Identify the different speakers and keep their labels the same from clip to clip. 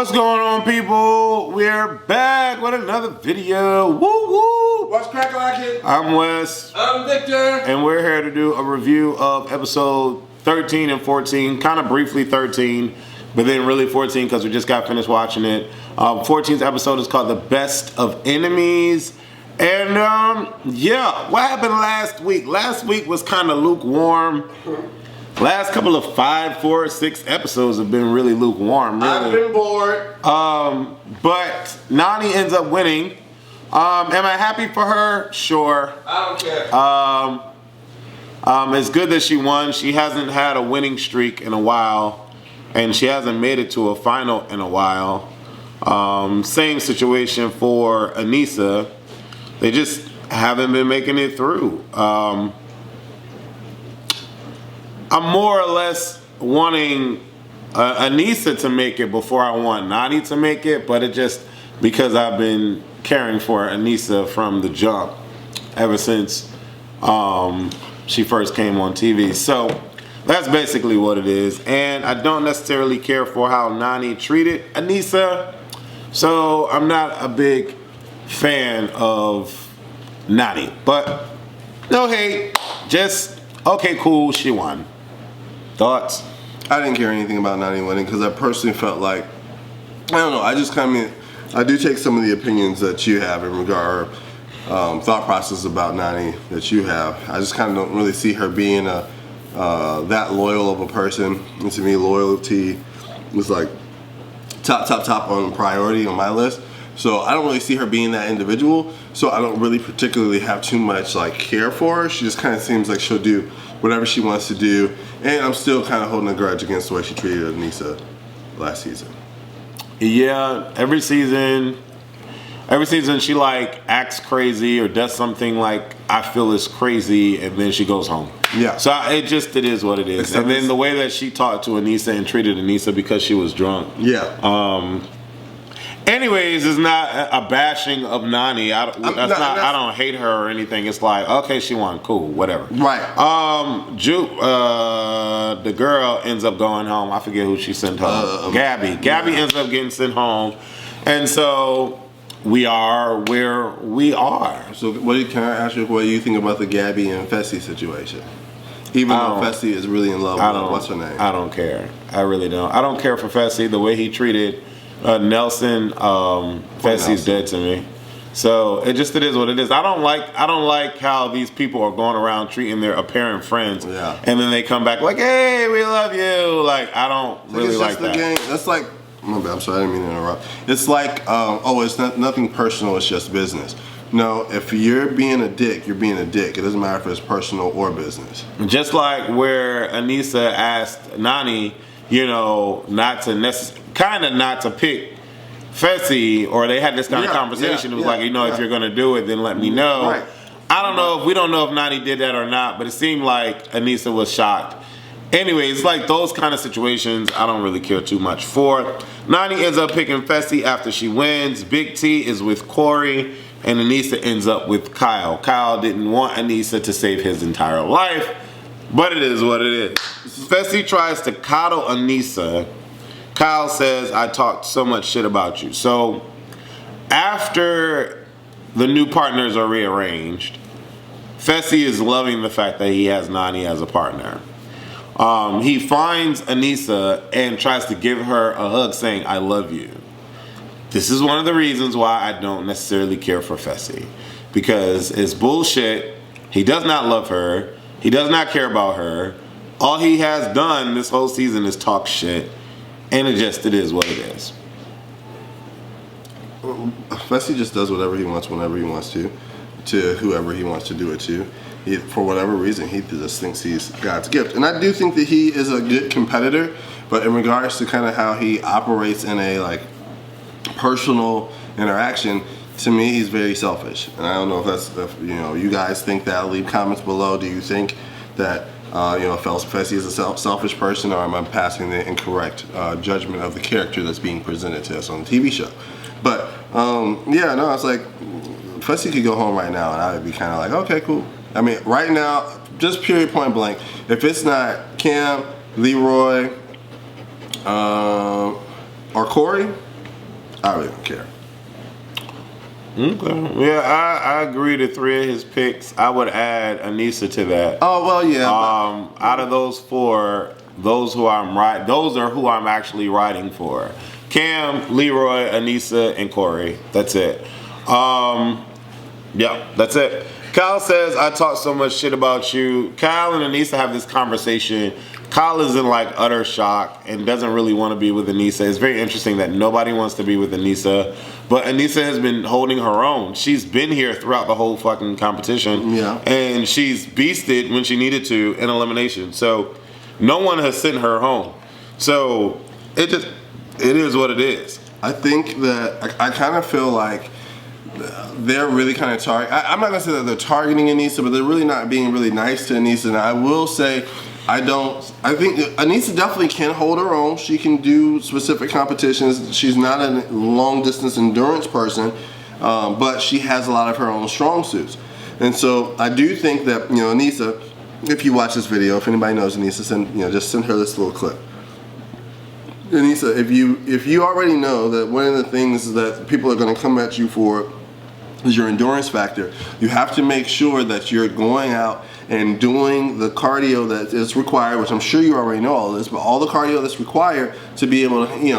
Speaker 1: What's going on, people? We're back with another video. Woo woo!
Speaker 2: What's cracking like it?
Speaker 1: I'm Wes.
Speaker 2: I'm Victor.
Speaker 1: And we're here to do a review of episode 13 and 14. Kind of briefly 13, but then really 14 because we just got finished watching it. 14th episode is called The Best of Enemies. And yeah, what happened last week? Last week was kind of lukewarm. Last couple of 5, 4, 6 episodes have been really lukewarm. Really.
Speaker 2: I've been bored.
Speaker 1: But Nani ends up winning. Am I happy for her? Sure.
Speaker 2: I don't care.
Speaker 1: It's good that she won. She hasn't had a winning streak in a while, and she hasn't made it to a final in a while. Same situation for Anissa. They just haven't been making it through. I'm more or less wanting Anissa to make it before I want Nani to make it, but it just because I've been caring for Anissa from the jump ever since she first came on TV. So that's basically what it is. And I don't necessarily care for how Nani treated Anissa, so I'm not a big fan of Nani. But no hate, just okay, cool, she won. Thoughts?
Speaker 2: I didn't care anything about Nani winning because I personally felt like, I don't know, I just kind of, I do take some of the opinions that you have in regard, thought process about Nani that you have. I just kind of don't really see her being that loyal of a person. And to me, loyalty was like top on priority on my list. So I don't really see her being that individual. So I don't really particularly have too much like care for her. She just kind of seems like she'll do whatever she wants to do. And I'm still kind of holding a grudge against the way she treated Anissa last season.
Speaker 1: Yeah, every season she like acts crazy or does something like I feel is crazy, and then she goes home.
Speaker 2: Yeah.
Speaker 1: So it is what it is.
Speaker 2: Except
Speaker 1: and then the way that she talked to Anissa and treated Anissa because she was drunk.
Speaker 2: Yeah.
Speaker 1: Anyways, it's not a bashing of Nani. I don't hate her or anything. It's like, okay, she won, cool, whatever.
Speaker 2: Right.
Speaker 1: The girl ends up going home. I forget who she sent home. Gabby. Gabby ends up getting sent home, and so we are where we are.
Speaker 2: So, can I ask you what you think about the Gabby and Fessy situation? Even though Fessy is really in love with what's her name?
Speaker 1: I don't care. I really don't. I don't care for Fessy. The way he treated Nelson, Fessy's dead to me. So it is what it is. I don't like how these people are going around treating their apparent friends, and then they come back like, "Hey, we love you." Like I don't really like that.
Speaker 2: Game. That's like, my bad, I'm sorry, I didn't mean to interrupt. It's like, it's nothing personal. It's just business. No, if you're being a dick, you're being a dick. It doesn't matter if it's personal or business.
Speaker 1: Just like where Anissa asked Nani, not to pick Fessy, or they had this kind of conversation. It was like, if you're gonna do it, then let me know.
Speaker 2: Right.
Speaker 1: I don't know. We don't know if Nani did that or not, but it seemed like Anissa was shocked. Anyways, it's like those kind of situations I don't really care too much for. Nani ends up picking Fessy after she wins. Big T is with Corey, and Anissa ends up with Kyle. Kyle didn't want Anissa to save his entire life, but it is what it is. Fessy tries to coddle Anissa. Kyle says, I talked so much shit about you. So after the new partners are rearranged, Fessy is loving the fact that he has Nani as a partner. He finds Anissa and tries to give her a hug saying, I love you. This is one of the reasons why I don't necessarily care for Fessy. Because it's bullshit. He does not love her. He does not care about her. All he has done this whole season is talk shit. And it is what it is.
Speaker 2: Fessy just does whatever he wants whenever he wants to whoever he wants to do it to. For whatever reason, he just thinks he's God's gift. And I do think that he is a good competitor, but in regards to kind of how he operates in a like personal interaction, to me, he's very selfish. And I don't know if you guys think that. Leave comments below. Do you think that Fessy is a selfish person, or am I passing the incorrect judgment of the character that's being presented to us on the TV show? But it's like Fessy could go home right now, and I would be kind of like, okay, cool. I mean, right now, just period point blank, if it's not Cam, Leroy, or Corey, I really don't care.
Speaker 1: Okay. Yeah, I agree to 3 of his picks. I would add Anissa to that.
Speaker 2: Oh well, yeah.
Speaker 1: Out of those 4, those are who I'm actually riding for. Cam, Leroy, Anissa, and Corey. That's it. Yeah, that's it. Kyle says, I talk so much shit about you. Kyle and Anissa have this conversation. Kyle is in like utter shock and doesn't really want to be with Anissa. It's very interesting that nobody wants to be with Anissa. But Anissa has been holding her own. She's been here throughout the whole fucking competition.
Speaker 2: Yeah.
Speaker 1: And she's beasted when she needed to in elimination. So no one has sent her home. So it is what it is.
Speaker 2: I think that I kind of feel like they're really kind of I'm not gonna say that they're targeting Anissa, but they're really not being really nice to Anissa. And I will say, I think Anissa definitely can hold her own. She can do specific competitions. She's not a long distance endurance person, but she has a lot of her own strong suits. And so I do think that, you know, Anissa, if you watch this video, if anybody knows Anissa, just send her this little clip. Anissa, if you already know that one of the things that people are going to come at you for is your endurance factor, you have to make sure that you're going out and doing the cardio that is required, which I'm sure you already know all this, but all the cardio that's required to be able to, they're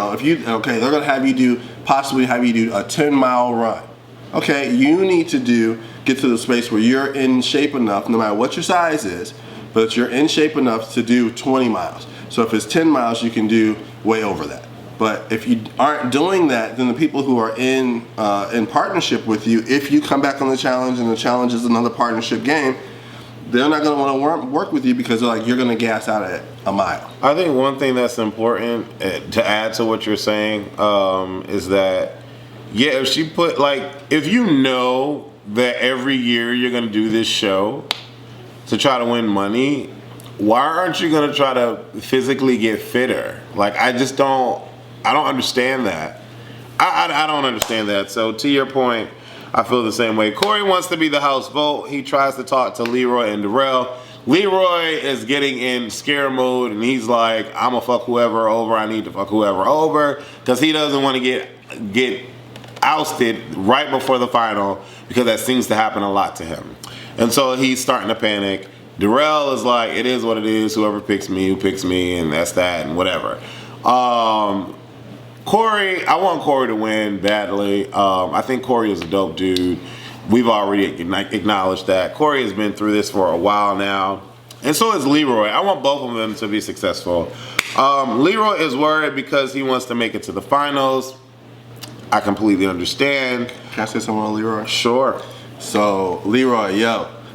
Speaker 2: going to possibly have you do a 10-mile run. Okay, you need to get to the space where you're in shape enough, no matter what your size is, but you're in shape enough to do 20 miles. So if it's 10 miles, you can do way over that. But if you aren't doing that, then the people who are in partnership with you, if you come back on the challenge and the challenge is another partnership game, they're not going to want to work with you because they're like, you're going to gas out at a mile.
Speaker 1: I think one thing that's important to add to what you're saying is that, yeah, if you know that every year you're going to do this show to try to win money, why aren't you going to try to physically get fitter? Like, I don't understand that. I don't understand that. So to your point, I feel the same way. Corey wants to be the house vote. He tries to talk to Leroy and Darrell. Leroy is getting in scare mode, and he's like, I'm going to fuck whoever over. I need to fuck whoever over, because he doesn't want to get ousted right before the final, because that seems to happen a lot to him. And so he's starting to panic. Darrell is like, it is what it is. Whoever picks me, who picks me, and that's that, and whatever. Corey, I want Corey to win badly. I think Corey is a dope dude. We've already acknowledged that. Corey has been through this for a while now. And so is Leroy. I want both of them to be successful. Leroy is worried because he wants to make it to the finals. I completely understand.
Speaker 2: Can I say something on Leroy?
Speaker 1: Sure.
Speaker 2: So, Leroy,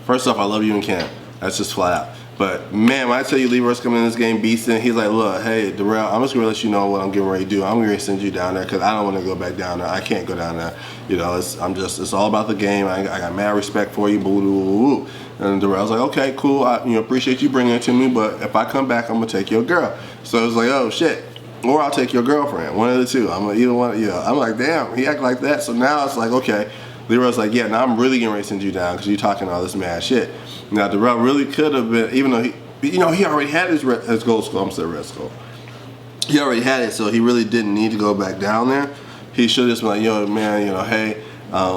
Speaker 2: first off, I love you and Cam. That's just flat out. But, man, when I tell you Leroy's coming in this game beasting, he's like, look, hey, Darrell, I'm just going to let you know what I'm getting ready to do. I'm going to send you down there because I don't want to go back down there. I can't go down there. It's all about the game. I got mad respect for you. Boo, boo, boo, boo. And Darrell's like, okay, cool. I appreciate you bringing it to me, but if I come back, I'm going to take your girl. So it's like, oh, shit. Or I'll take your girlfriend. One of the two. I'm like, either one. I'm like, damn, he act like that. So now it's like, okay. Leroy's like, yeah, now I'm really getting ready to send you down because you're talking all this mad shit. Now, Darrell really could have been, even though he already had his gold skull. I'm saying red skull. He already had it, so he really didn't need to go back down there. He should have just been like, yo, man, hey, I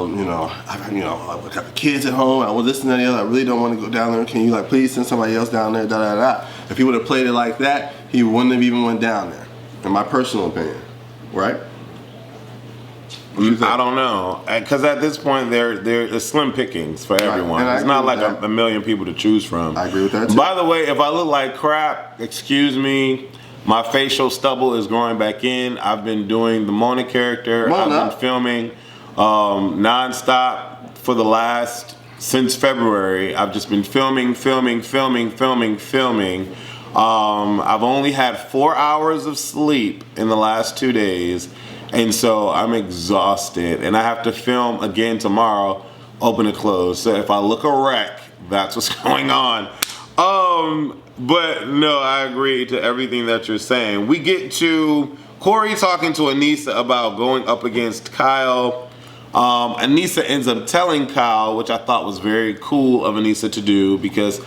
Speaker 2: got the kids at home. I want this and that and the other. I really don't want to go down there. Can you please send somebody else down there? Da da da. If he would have played it like that, he wouldn't have even went down there. In my personal opinion, right?
Speaker 1: I don't know, because at this point there's slim pickings for everyone. It's not like a million people to choose from.
Speaker 2: I agree with that too.
Speaker 1: By the way, if I look like crap, excuse me. My facial stubble is growing back in. I've been doing the Mona character. I've been filming nonstop since February. I've just been filming. I've only had 4 hours of sleep in the last 2 days. And so I'm exhausted, and I have to film again tomorrow, open and close. So if I look a wreck, that's what's going on. But no, I agree to everything that you're saying. We get to Corey talking to Anissa about going up against Kyle. Anissa ends up telling Kyle, which I thought was very cool of Anissa to do, because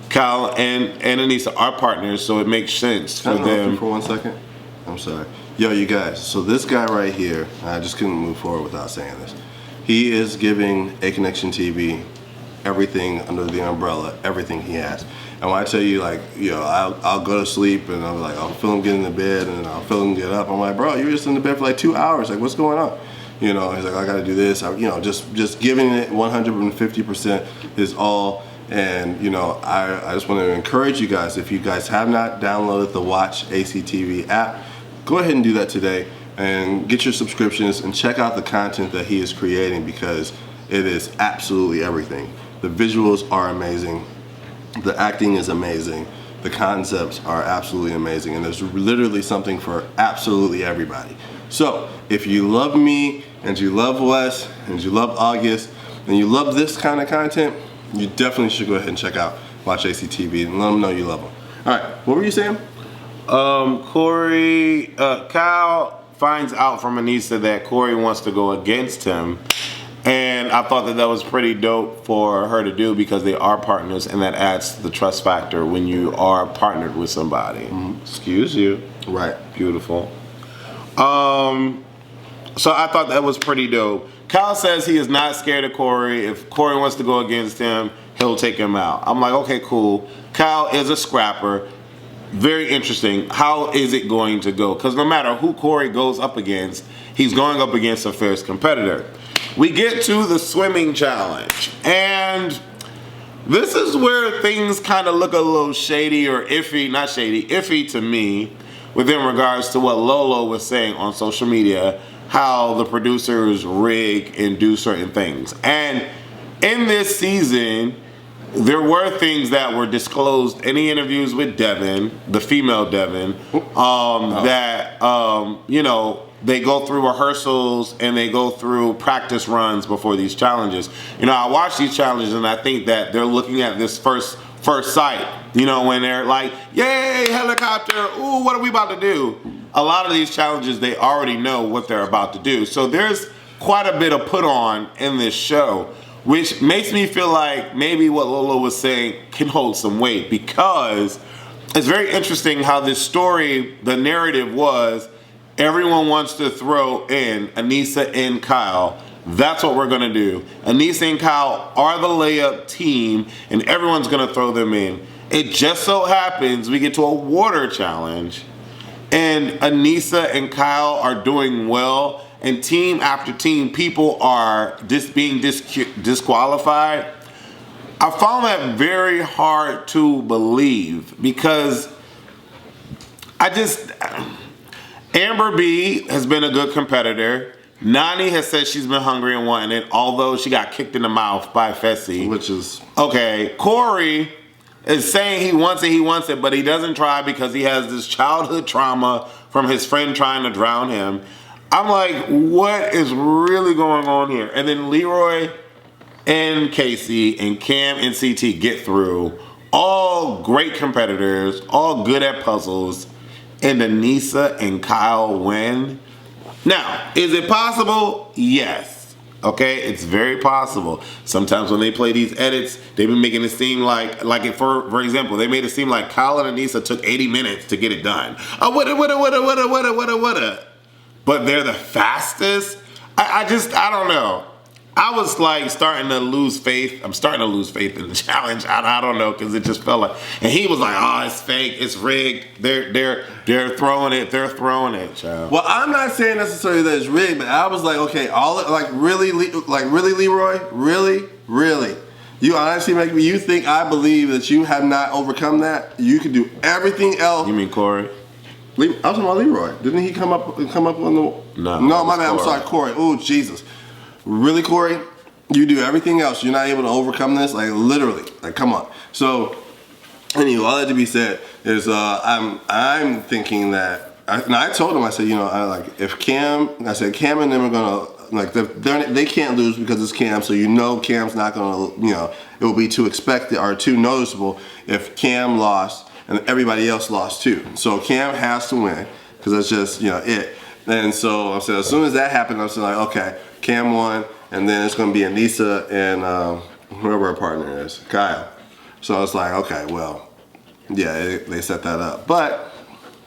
Speaker 1: Kyle and Anissa are partners, so it makes sense for them.
Speaker 2: For 1 second. I'm sorry. Yo, you guys, so this guy right here, I just couldn't move forward without saying this. He is giving ACONNECTIONTV everything under the umbrella, everything he has. And when I tell you, like, I'll go to sleep and I'm like, I'll feel him get into bed and I'll feel him get up. I'm like, bro, you were just in the bed for like 2 hours. Like, what's going on? He's like, I gotta do this. Just giving it 150% is all. And I just want to encourage you guys, if you guys have not downloaded the Watch ACTV app, go ahead and do that today and get your subscriptions and check out the content that he is creating, because it is absolutely everything. The visuals are amazing, the acting is amazing, the concepts are absolutely amazing, and there's literally something for absolutely everybody. So if you love me and you love Wes and you love August and you love this kind of content, you definitely should go ahead and check out Watch ACTV and let them know you love them. All right, what were you saying?
Speaker 1: Kyle finds out from Anissa that Corey wants to go against him, and I thought that was pretty dope for her to do, because they are partners, and that adds to the trust factor when you are partnered with somebody. Excuse you.
Speaker 2: Right.
Speaker 1: Beautiful. So I thought that was pretty dope. Kyle says he is not scared of Corey. If Corey wants to go against him, he'll take him out. I'm like, okay, cool. Kyle is a scrapper. Very interesting. How is it going to go? Because no matter who Corey goes up against, he's going up against a fierce competitor. We get to the swimming challenge, and this is where things kind of look a little shady or iffy. Not shady, iffy to me, within regards to what Lolo was saying on social media, how the producers rig and do certain things. And in this season, there were things that were disclosed in the interviews with Devin, the female Devin, that they go through rehearsals and they go through practice runs before these challenges. I watch these challenges and I think that they're looking at this first sight, when they're like, yay, helicopter, ooh, what are we about to do? A lot of these challenges, they already know what they're about to do. So there's quite a bit of put on in this show, which makes me feel like maybe what Lolo was saying can hold some weight, because it's very interesting how this story, the narrative was, everyone wants to throw in Anissa and Kyle. That's what we're gonna do. Anissa and Kyle are the layup team, and everyone's gonna throw them in. It just so happens we get to a water challenge, and Anissa and Kyle are doing well, and team after team, people are being disqualified. I found that very hard to believe, because Amber B has been a good competitor. Nani has said she's been hungry and wanting it, although she got kicked in the mouth by Fessy.
Speaker 2: Which is... Okay,
Speaker 1: Corey is saying he wants it, but he doesn't try because he has this childhood trauma from his friend trying to drown him. I'm like, what is really going on here? And then Leroy and Casey and Cam and CT get through. All great competitors, all good at puzzles. And Anissa and Kyle win. Now, is it possible? Yes. Okay, it's very possible. Sometimes when they play these edits, they've been making it seem like for example, they made it seem like Kyle and Anissa took 80 minutes to get it done. But they're the fastest? I don't know. I was like starting to lose faith. I'm starting to lose faith in the challenge. I don't know, because it just felt like, and he was like, oh, it's fake, it's rigged. They're throwing it. They're throwing it, child.
Speaker 2: Well, I'm not saying necessarily that it's rigged, but I was like, okay, really, Leroy, really. You honestly make me, you think I believe that you have not overcome that? You can do everything else.
Speaker 1: You mean Corey?
Speaker 2: I was talking about Leroy. Didn't he come up on the? No, my bad. I'm sorry, Corey. Oh, Jesus. Really, Corey? You do everything else. You're not able to overcome this? Like, literally. Like, come on. So, anyway, all that to be said is I'm thinking that, I told him, I said, if Cam and them are going to, they can't lose because it's Cam, so Cam's not going to, it will be too expected or too noticeable if Cam lost and everybody else lost too. So Cam has to win, because that's just, it. And so I said, as soon as that happened, I was like, okay, Cam won, and then it's going to be Anissa and whoever her partner is, Kyle. So I was like, okay, well, yeah, they set that up. But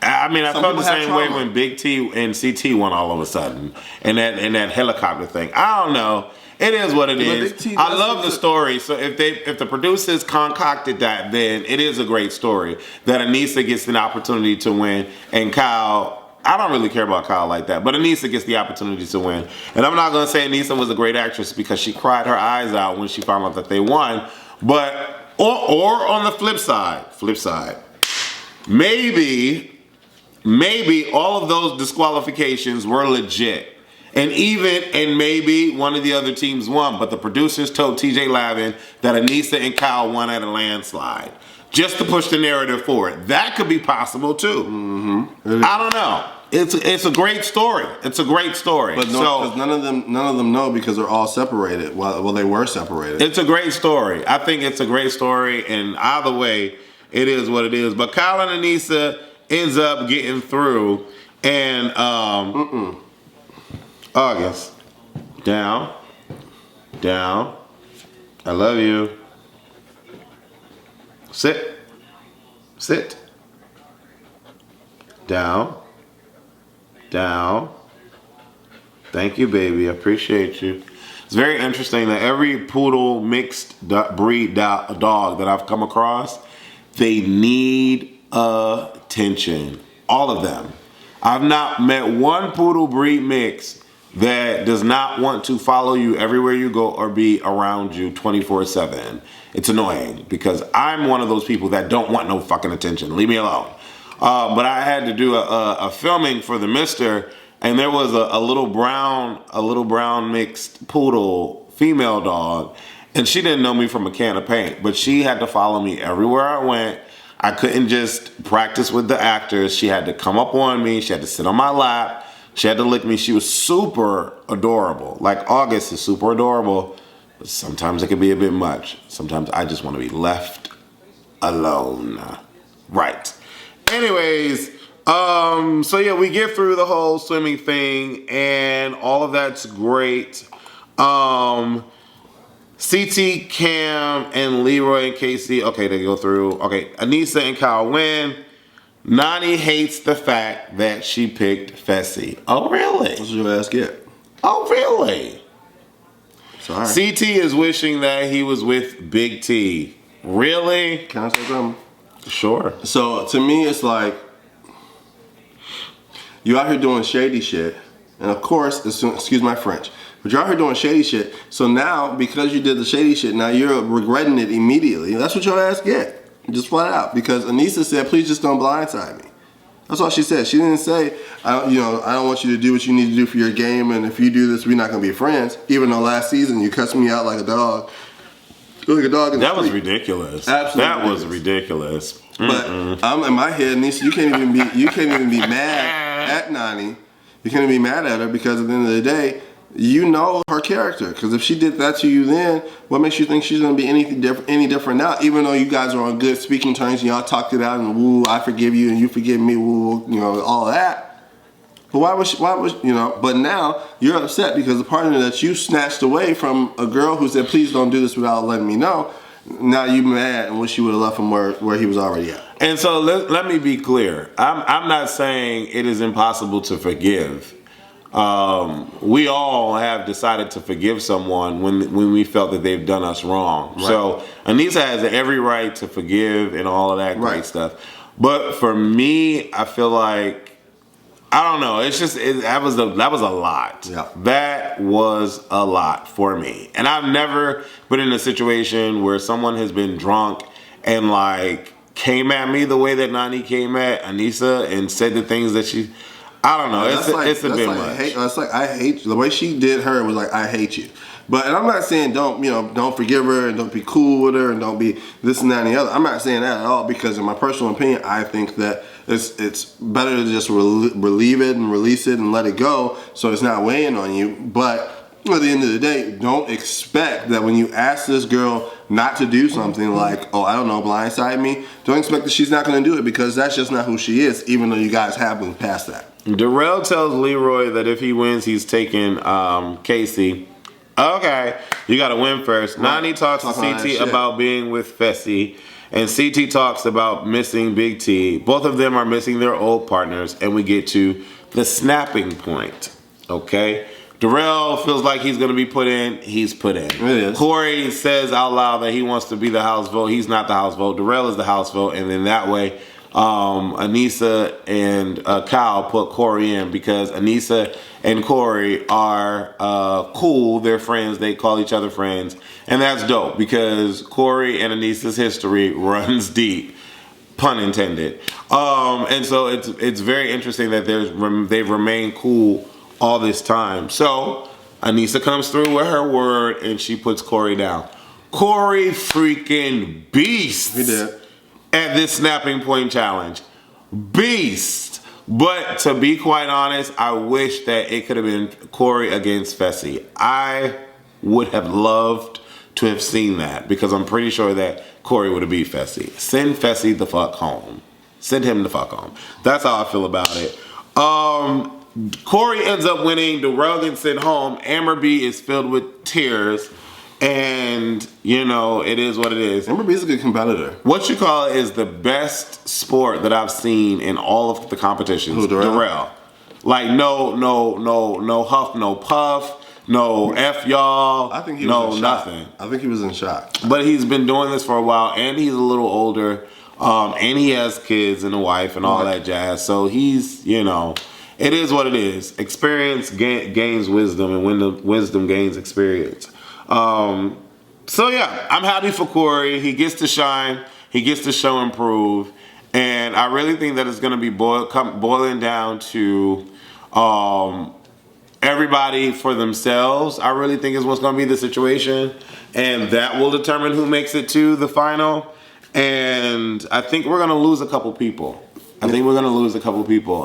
Speaker 1: I mean, I
Speaker 2: Some
Speaker 1: felt the
Speaker 2: people have
Speaker 1: same way
Speaker 2: trauma.
Speaker 1: when Big T and CT won all of a sudden, and that helicopter thing. I don't know. It is what it is.
Speaker 2: Big T
Speaker 1: I
Speaker 2: does
Speaker 1: love the story. So if the producers concocted that, then it is a great story that Anissa gets an opportunity to win, and Kyle. I don't really care about Kyle like that, but Anissa gets the opportunity to win. And I'm not going to say Anissa was a great actress because she cried her eyes out when she found out that they won. But or on the flip side, maybe all of those disqualifications were legit. And maybe one of the other teams won, but the producers told TJ Lavin that Anissa and Kyle won at a landslide. Just to push the narrative forward. That could be possible too.
Speaker 2: Mm-hmm.
Speaker 1: I don't know. It's a great story. It's a great story.
Speaker 2: But no, none of them know because they're all separated. Well, they were separated.
Speaker 1: It's a great story. I think it's a great story, and either way, it is what it is. But Kyle and Anissa ends up getting through, and August, down. I love you. Sit. Down. Thank you, baby. I appreciate you. It's very interesting that every poodle mixed breed dog that I've come across, they need attention. All of them. I've not met one poodle breed mix that does not want to follow you everywhere you go or be around you 24/7. It's annoying because I'm one of those people that don't want no fucking attention. Leave me alone. But I had to do a filming for the Mister, and there was a little brown mixed poodle female dog, and she didn't know me from a can of paint, but she had to follow me everywhere I went. I couldn't just practice with the actors. She had to come up on me. She had to sit on my lap. She had to lick me. She was super adorable. Like August is super adorable. But sometimes it can be a bit much. Sometimes I just want to be left alone. Right. Anyways, so yeah, we get through the whole swimming thing and all of that's great. CT, Cam, and Leroy and Casey, okay, they go through. Okay, Anissa and Kyle win. Nani hates the fact that she picked Fessy. Oh, really?
Speaker 2: What's your ass get?
Speaker 1: Oh, really?
Speaker 2: Sorry.
Speaker 1: CT is wishing that he was with Big T. Really?
Speaker 2: Can I say something?
Speaker 1: Sure.
Speaker 2: So to me, it's like you out here doing shady shit, and of course, excuse my French, but you're out here doing shady shit. So now, because you did the shady shit, now you're regretting it immediately. That's what your ass get, just flat out. Because Anissa said, "Please just don't blindside me." That's all she said. She didn't say, I don't want you to do what you need to do for your game, and if you do this, we're not gonna be friends. Even though last season you cussed me out like a dog. Like a dog in the
Speaker 1: That was
Speaker 2: street.
Speaker 1: ridiculous.
Speaker 2: Absolutely
Speaker 1: That was ridiculous.
Speaker 2: But I'm in my head, Nisa, you can't even be mad at Nani. You can't even be mad at her because at the end of the day, you know her character. Because if she did that to you then, what makes you think she's gonna be any different now? Even though you guys are on good speaking terms and y'all talked it out and woo, I forgive you and you forgive me, woo, all that. But why was but now you're upset because the partner that you snatched away from a girl who said, please don't do this without letting me know, now you mad and wish you would have left him where he was already at.
Speaker 1: And so let me be clear. I'm not saying it is impossible to forgive. We all have decided to forgive someone when we felt that they've done us wrong. Right. So Anissa has every right to forgive and all of that great stuff. But for me, I feel like, I don't know. It's just that was a lot.
Speaker 2: Yeah.
Speaker 1: That was a lot for me. And I've never been in a situation where someone has been drunk and like came at me the way that Nani came at Anissa and said the things that she. I don't know. It's a bit much.
Speaker 2: That's like I hate the way she did her was like I hate you. But and I'm not saying don't forgive her and don't be cool with her and don't be this and that and the other. I'm not saying that at all because in my personal opinion, I think that it's better to just relieve it and release it and let it go so it's not weighing on you. But at the end of the day, don't expect that when you ask this girl not to do something like, oh, I don't know, blindside me, don't expect that she's not going to do it because that's just not who she is, even though you guys have moved past that.
Speaker 1: Darrell tells Leroy that if he wins, he's taking Casey. Okay, you got to win first.
Speaker 2: Right.
Speaker 1: Nani talks to
Speaker 2: Talking all that
Speaker 1: CT
Speaker 2: shit.
Speaker 1: about being with Fessy, and CT talks about missing Big T. Both of them are missing their old partners, and we get to the snapping point. Okay, Darrell feels like he's going to be put in. He's put in.
Speaker 2: It is.
Speaker 1: Corey says out loud that he wants to be the house vote. He's not the house vote. Darrell is the house vote, and then that way, Anissa and Kyle put Corey in because Anissa and Corey are cool. They're friends. They call each other friends, and that's dope because Corey and Anissa's history runs deep. Pun intended. And so it's very interesting that they've remained cool all this time. So Anissa comes through with her word and she puts Corey down. Corey freaking beast.
Speaker 2: He did.
Speaker 1: At this snapping point challenge. Beast. But to be quite honest, I wish that it could have been Corey against Fessy. I would have loved to have seen that because I'm pretty sure that Corey would have beat Fessy. Send Fessy the fuck home. Send him the fuck home. That's how I feel about it. Corey ends up winning. Darrell gets sent home. Amber B is filled with tears. And, you know, it is what it is.
Speaker 2: Amber B is a good competitor.
Speaker 1: What you call it is the best sport that I've seen in all of the competitions.
Speaker 2: Who, Darrell?
Speaker 1: Darrell. Like, no huff, no puff. No F y'all.
Speaker 2: I think he was in shock.
Speaker 1: Nothing.
Speaker 2: I think he was in shock.
Speaker 1: But he's been doing this for a while, and he's a little older, and he has kids and a wife and all that jazz. So he's, you know, it is what it is. Experience gains wisdom, and wisdom gains experience. So yeah, I'm happy for Corey. He gets to shine. He gets to show and prove. And I really think that it's going to be boiling down to everybody for themselves. I really think is what's going to be the situation. And that will determine who makes it to the final. And I think we're going to lose a couple people.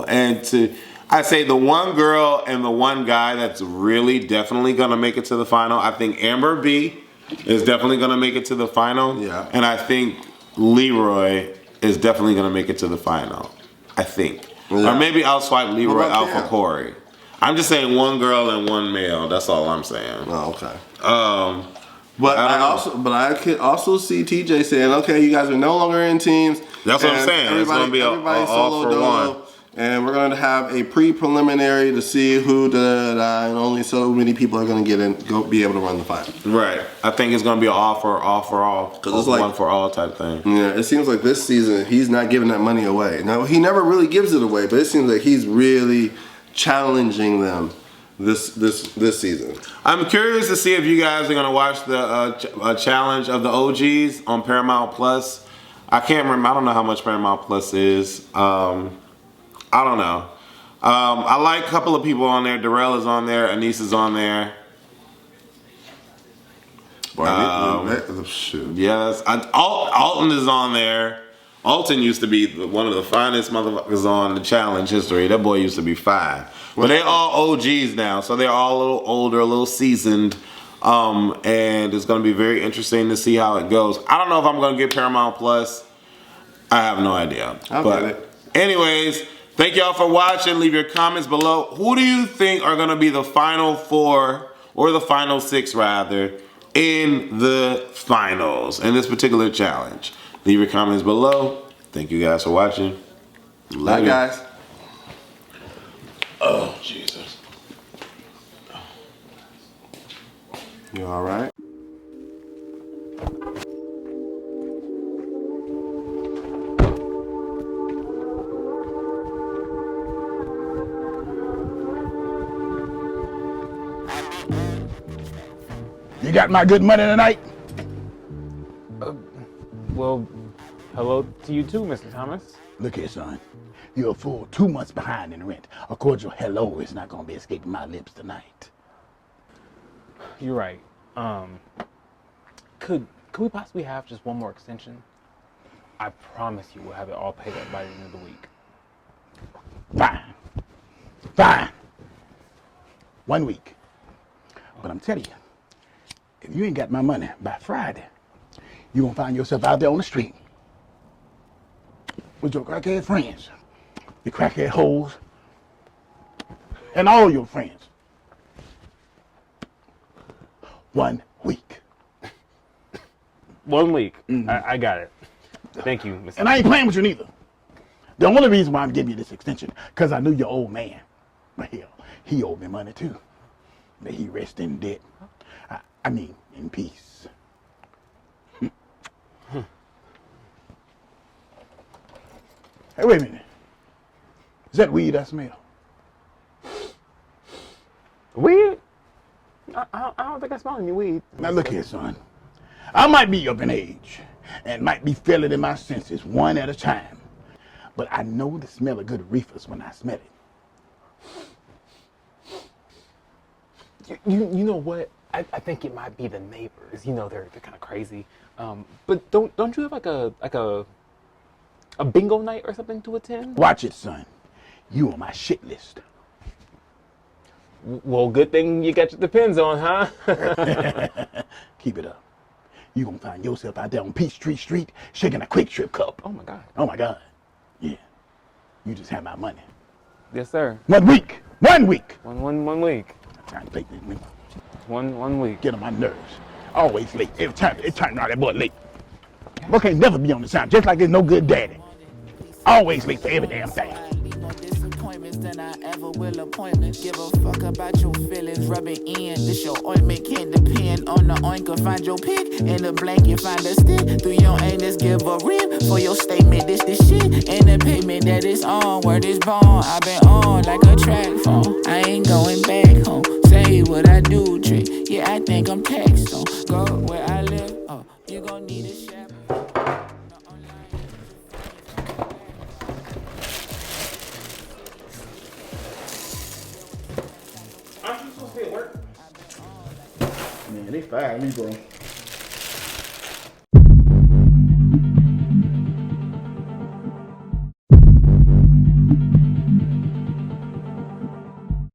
Speaker 1: And I say the one girl and the one guy that's really definitely going to make it to the final. I think Amber B is definitely going to make it to the final.
Speaker 2: Yeah.
Speaker 1: And I think Leroy is definitely going to make it to the final. I think.
Speaker 2: Yeah.
Speaker 1: Or maybe I'll swipe Leroy out
Speaker 2: Cam?
Speaker 1: for Corey. I'm just saying one girl and one male. That's all I'm saying.
Speaker 2: Oh, okay.
Speaker 1: But
Speaker 2: I could also see TJ saying, "Okay, you guys are no longer in teams."
Speaker 1: That's what I'm saying. It's going to be
Speaker 2: everybody
Speaker 1: all for one.
Speaker 2: And we're going to have a pre-preliminary to see who and only so many people are going to be able to run the final.
Speaker 1: Right. I think it's going to be an all for all. Because it's like one for all type thing.
Speaker 2: Yeah, it seems like this season he's not giving that money away. Now, he never really gives it away, but it seems like he's really challenging them this season. I'm
Speaker 1: curious to see if you guys are going to watch the challenge of the OGs on Paramount Plus. I can't remember. I don't know how much Paramount Plus is. I don't know. I like a couple of people on there. Darrell is on there. Anissa's on there.
Speaker 2: Shoot.
Speaker 1: Yes. Alton is on there. Alton used to be one of the finest motherfuckers on the challenge history. That boy used to be fine. But they all OGs now. So they're all a little older, a little seasoned. And it's going to be very interesting to see how it goes. I don't know if I'm going to get Paramount Plus. I have no idea.
Speaker 2: I'll get it.
Speaker 1: Anyways, thank y'all for watching. Leave your comments below. Who do you think are going to be the final four, or the final six rather, in the finals in this particular challenge? Leave your comments below. Thank you guys for watching.
Speaker 2: Bye, guys.
Speaker 1: Oh, Jesus.
Speaker 2: You all right?
Speaker 3: You got my good money tonight?
Speaker 4: Well, hello to you too, Mr. Thomas.
Speaker 3: Look here, son. You're a full 2 months behind in rent. A cordial hello is not going to be escaping my lips tonight.
Speaker 4: You're right. Could we possibly have just one more extension? I promise you we'll have it all paid up by the end of the week.
Speaker 3: Fine. Fine. 1 week. But I'm telling you, if you ain't got my money by Friday, you're going to find yourself out there on the street with your crackhead friends, your crackhead hoes, and all your friends 1 week.
Speaker 4: 1 week. I got it. Thank you, Mr.
Speaker 3: And I ain't playing with you neither. The only reason why I'm giving you this extension, because I knew your old man. But hell, he owed me money too. May he rest in debt. I mean, in peace. Hey, wait a minute. Is that weed I smell?
Speaker 4: Weed? I don't think I smell any weed.
Speaker 3: Now look here, son. I might be up in age and might be failing in my senses one at a time. But I know the smell of good reefers when I smell
Speaker 4: it. You know what? I think it might be the neighbors. You know, they're kind of crazy. But don't you have like a bingo night or something to attend?
Speaker 3: Watch it, son. You on my shit list.
Speaker 4: Well, good thing you got your depends on, huh?
Speaker 3: Keep it up. You gonna find yourself out there on Peachtree Street shaking a Quick Trip cup.
Speaker 4: Oh my God.
Speaker 3: Oh my God. Yeah. You just have my money.
Speaker 4: Yes, sir.
Speaker 3: 1 week. 1 week.
Speaker 4: One week.
Speaker 3: I'm trying to take this nigga.
Speaker 4: One week.
Speaker 3: Get on my nerves. Always late. Every time around that boy late. Boy can't never be on the sound, just like there's no good daddy. Always late for every damn thing.
Speaker 5: Than I ever will appointments. Give a fuck about your feelings, rub it in. This your ointment can't depend on the oinker. Find your pick in the blanket, find a stick. Through your anus, give a rip for your statement. This shit and the pavement that is on, word is born. I've been on like a track phone. I ain't going back home. Say what I do, trick. Yeah, I think I'm text on. Go where I live. Oh, you gon' need a chaperone.
Speaker 3: Man, they fired me, bro.